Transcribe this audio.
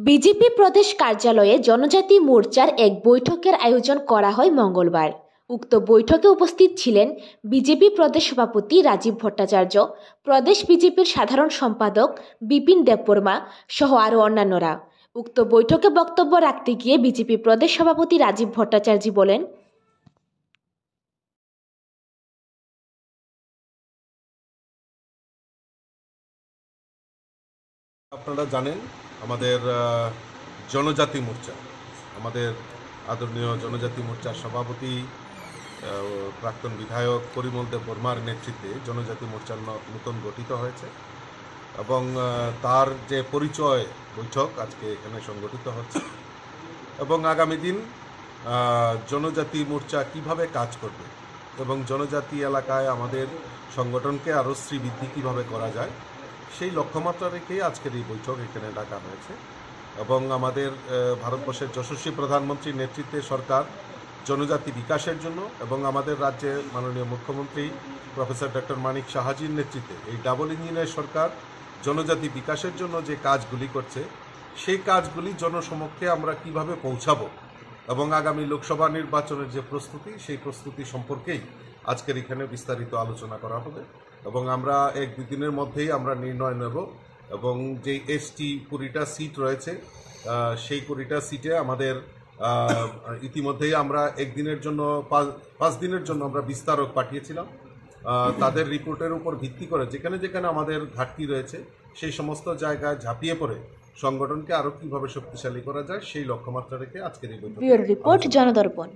BJP প্রদেশ কার্যালয়ে জনজাতি মোর্চার এক বৈঠকের আয়োজন করা হয় মঙ্গলবার। উক্ত বৈঠকে উপস্থিত ছিলেন বিজেপি প্রদেশ সভাপতি রাজীব ভট্টাচার্য, প্রদেশ বিজেপির সাধারণ সম্পাদক বিপিন দেববর্মা সহ আরও অন্যান্যরা। উক্ত বৈঠকে বক্তব্য রাখতে গিয়ে বিজেপি প্রদেশ সভাপতি রাজীব ভট্টাচার্য বলেন, আপনারা জানেন আমাদের জনজাতি মোর্চা, আমাদের আদরণীয় জনজাতি মোর্চার সভাপতি প্রাক্তন বিধায়ক পরিমল দেববর্মার নেতৃত্বে জনজাতি মোর্চার নতুন গঠিত হয়েছে এবং তার যে পরিচয় বৈঠক আজকে এখানে সংগঠিত হচ্ছে এবং আগামী দিন জনজাতি মোর্চা কিভাবে কাজ করবে এবং জনজাতি এলাকায় আমাদের সংগঠনকে আরও শ্রীবৃদ্ধি কীভাবে করা যায় সেই লক্ষ্যমাত্রা রেখেই আজকের এই বৈঠক এখানে ডাকা হয়েছে এবং আমাদের ভারতবর্ষের যশস্বী প্রধানমন্ত্রীর নেতৃত্বে সরকার জনজাতি বিকাশের জন্য এবং আমাদের রাজ্যের মাননীয় মুখ্যমন্ত্রী প্রফেসর ডক্টর মানিক সাহাজির নেতৃত্বে এই ডাবল ইঞ্জিনের সরকার জনজাতি বিকাশের জন্য যে কাজগুলি করছে সেই কাজগুলি জনসমক্ষে আমরা কিভাবে পৌঁছাবো এবং আগামী লোকসভা নির্বাচনের যে প্রস্তুতি সেই প্রস্তুতি সম্পর্কেই আজকের এখানে বিস্তারিত আলোচনা করা হবে এবং আমরা এক দুদিনের মধ্যেই আমরা নির্ণয় নেব এবং যে এসটি 20টা সিট রয়েছে সেই 20টা সিটে আমাদের ইতিমধ্যেই আমরা একদিনের জন্য 5 দিনের জন্য আমরা বিস্তারক পাঠিয়েছিলাম। তাদের রিপোর্টের উপর ভিত্তি করে যেখানে যেখানে আমাদের ঘাটতি রয়েছে সেই সমস্ত জায়গায় ঝাঁপিয়ে পড়ে সংগঠনকে আরও কীভাবে শক্তিশালী করা যায় সেই লক্ষ্যমাত্রা রেখে আজকের এই বৈঠক। রিপোর্ট জনদর্পণ।